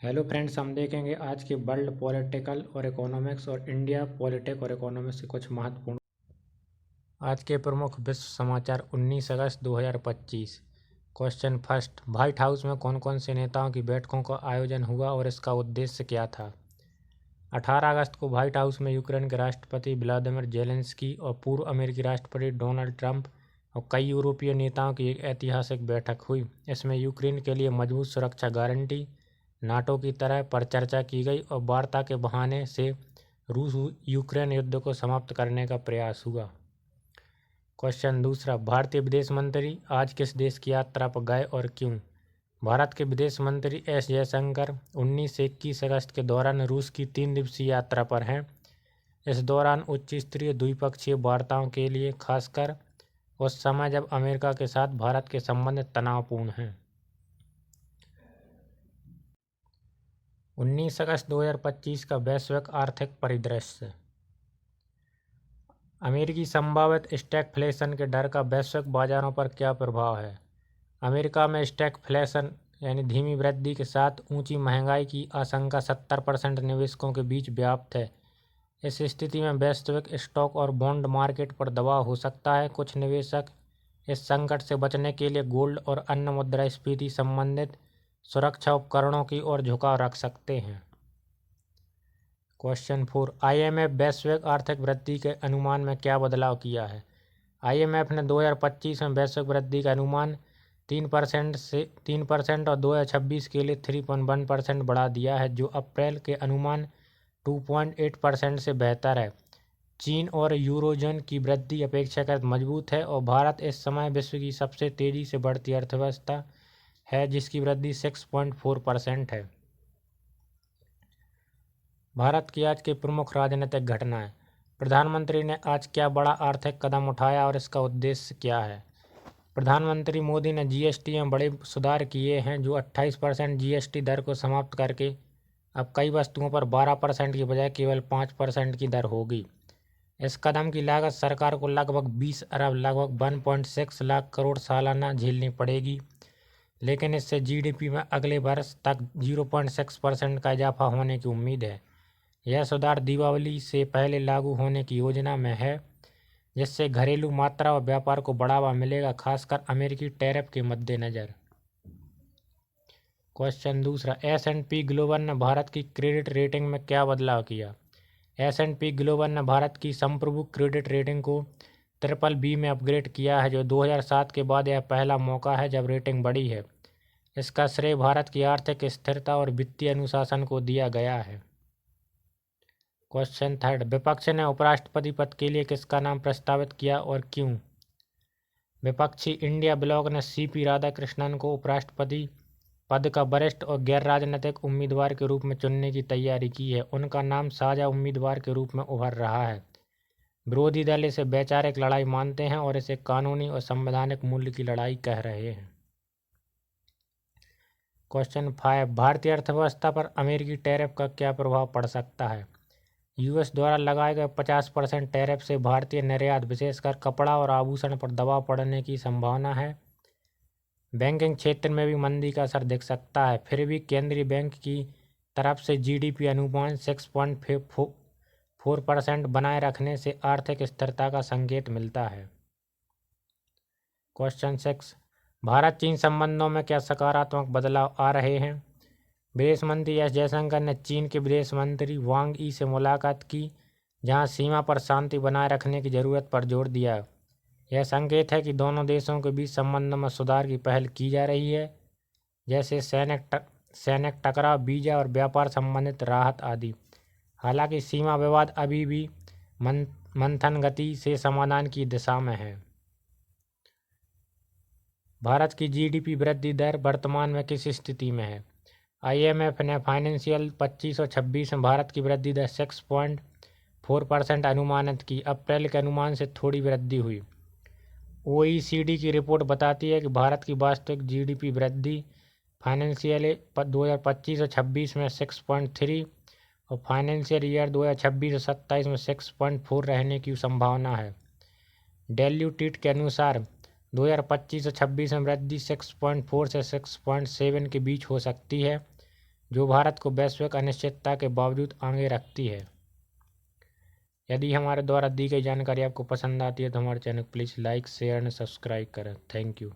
Hello friends, हम देखेंगे आज के वर्ल्ड पॉलिटिकल और इकोनॉमिक्स और इंडिया पॉलिटिक और इकोनॉमिक्स के कुछ महत्वपूर्ण आज के प्रमुख विश्व समाचार 19 अगस्त 2025। क्वेश्चन फर्स्ट, व्हाइट हाउस में कौन कौन से नेताओं की बैठकों का आयोजन हुआ और इसका उद्देश्य क्या था। 18 अगस्त को व्हाइट हाउस में यूक्रेन के राष्ट्रपति व्लादिमीर जेलेंस्की और पूर्व अमेरिकी राष्ट्रपति डोनाल्ड ट्रंप और कई यूरोपीय नेताओं की एक ऐतिहासिक बैठक हुई। इसमें यूक्रेन के लिए मजबूत सुरक्षा गारंटी नाटो की तरह पर चर्चा की गई और वार्ता के बहाने से रूस यूक्रेन युद्ध को समाप्त करने का प्रयास हुआ। क्वेश्चन दूसरा, भारतीय विदेश मंत्री आज किस देश की यात्रा पर गए और क्यों। भारत के विदेश मंत्री एस जयशंकर 19 से 21 अगस्त के दौरान रूस की 3 दिवसीय यात्रा पर हैं। इस दौरान उच्च स्तरीय द्विपक्षीय वार्ताओं के लिए, खासकर उस समय जब अमेरिका के साथ भारत के संबंध तनावपूर्ण हैं। 19 अगस्त 2025 का वैश्विक आर्थिक परिदृश्य। अमेरिकी संभावित स्टैगफ्लेशन के डर का वैश्विक बाजारों पर क्या प्रभाव है। अमेरिका में स्टैगफ्लेशन यानी धीमी वृद्धि के साथ ऊंची महंगाई की आशंका 70% निवेशकों के बीच व्याप्त है। इस स्थिति में वैश्विक स्टॉक और बॉन्ड मार्केट पर दबाव हो सकता है। कुछ निवेशक इस संकट से बचने के लिए गोल्ड और अन्य मुद्रास्फीति संबंधित सुरक्षा उपकरणों की ओर झुकाव रख सकते हैं। क्वेश्चन 4, IMF वैश्विक आर्थिक वृद्धि के अनुमान में क्या बदलाव किया है। IMF ने 2025 में वैश्विक वृद्धि का अनुमान 3% और 2026 के लिए 3.1% बढ़ा दिया है, जो अप्रैल के अनुमान 2.8% से बेहतर है। चीन और यूरोजोन की वृद्धि अपेक्षाकृत मजबूत है और भारत इस समय विश्व की सबसे तेजी से बढ़ती अर्थव्यवस्था है, जिसकी वृद्धि 6.4% है। भारत की आज की प्रमुख राजनीतिक घटनाएं। प्रधानमंत्री ने आज क्या बड़ा आर्थिक कदम उठाया और इसका उद्देश्य क्या है। प्रधानमंत्री मोदी ने GST में बड़े सुधार किए हैं, जो 28% GST दर को समाप्त करके अब कई वस्तुओं पर 12% की बजाय केवल 5% की दर होगी। इस कदम की लागत सरकार को लगभग 20 अरब लगभग 1.6 लाख करोड़ सालाना झेलनी पड़ेगी, लेकिन इससे GDP में अगले वर्ष तक 0.6% का इजाफा होने की उम्मीद है। यह सुधार दीपावली से पहले लागू होने की योजना में है, जिससे घरेलू मात्रा और व्यापार को बढ़ावा मिलेगा, खासकर अमेरिकी टैरिफ के मद्देनज़र। क्वेश्चन दूसरा, S&P ग्लोबल ने भारत की क्रेडिट रेटिंग में क्या बदलाव किया। S&P ग्लोबल ने भारत की संप्रभु क्रेडिट रेटिंग को BBB में अपग्रेड किया है, जो 2007 के बाद यह पहला मौका है जब रेटिंग बढ़ी है। इसका श्रेय भारत की आर्थिक स्थिरता और वित्तीय अनुशासन को दिया गया है। क्वेश्चन थर्ड, विपक्ष ने उपराष्ट्रपति पद के लिए किसका नाम प्रस्तावित किया और क्यों। विपक्षी इंडिया ब्लॉक ने CP राधाकृष्णन को उपराष्ट्रपति पद का वरिष्ठ और गैर राजनीतिक उम्मीदवार के रूप में चुनने की तैयारी की है। उनका नाम साझा उम्मीदवार के रूप में उभर रहा है। विरोधी दल इसे वैचारिक लड़ाई मानते हैं और इसे कानूनी और संवैधानिक मूल्य की लड़ाई कह रहे हैं। क्वेश्चन 5, भारतीय अर्थव्यवस्था पर अमेरिकी टैरिफ का क्या प्रभाव पड़ सकता है। US द्वारा लगाए गए 50% टैरिफ से भारतीय निर्यात, विशेषकर कपड़ा और आभूषण पर दबाव पड़ने की संभावना है। बैंकिंग क्षेत्र में भी मंदी का असर दिख सकता है। फिर भी केंद्रीय बैंक की तरफ से GDP अनुमान 6.4% बनाए रखने से आर्थिक स्थिरता का संकेत मिलता है। क्वेश्चन 6, भारत चीन संबंधों में क्या सकारात्मक बदलाव आ रहे हैं। विदेश मंत्री एस जयशंकर ने चीन के विदेश मंत्री वांग यी से मुलाकात की, जहां सीमा पर शांति बनाए रखने की जरूरत पर जोर दिया। यह संकेत है कि दोनों देशों के बीच संबंधों में सुधार की पहल की जा रही है, जैसे सैनिक टकराव, वीजा और व्यापार संबंधित राहत आदि। हालांकि सीमा विवाद अभी भी मंथन गति से समाधान की दिशा में है। भारत की GDP वृद्धि दर वर्तमान में किस स्थिति में है। IMF ने फाइनेंशियल 25 और 26 में भारत की वृद्धि दर 6.4% अनुमानित की। अप्रैल के अनुमान से थोड़ी वृद्धि हुई। OECD की रिपोर्ट बताती है कि भारत की वास्तविक GDP वृद्धि फाइनेंशियल 2025 और 26 में 6.3 और फाइनेंशियल ईयर 2026 और 27 में 6.4 रहने की संभावना है। डेल्यूटेड के अनुसार 2025 और 26 में वृद्धि 6.4 से 6.7 के बीच हो सकती है। जो भारत को वैश्विक अनिश्चितता के बावजूद आगे रखती है। यदि हमारे द्वारा दी गई जानकारी आपको पसंद आती है तो हमारे चैनल को please like, share and subscribe करें। Thank you.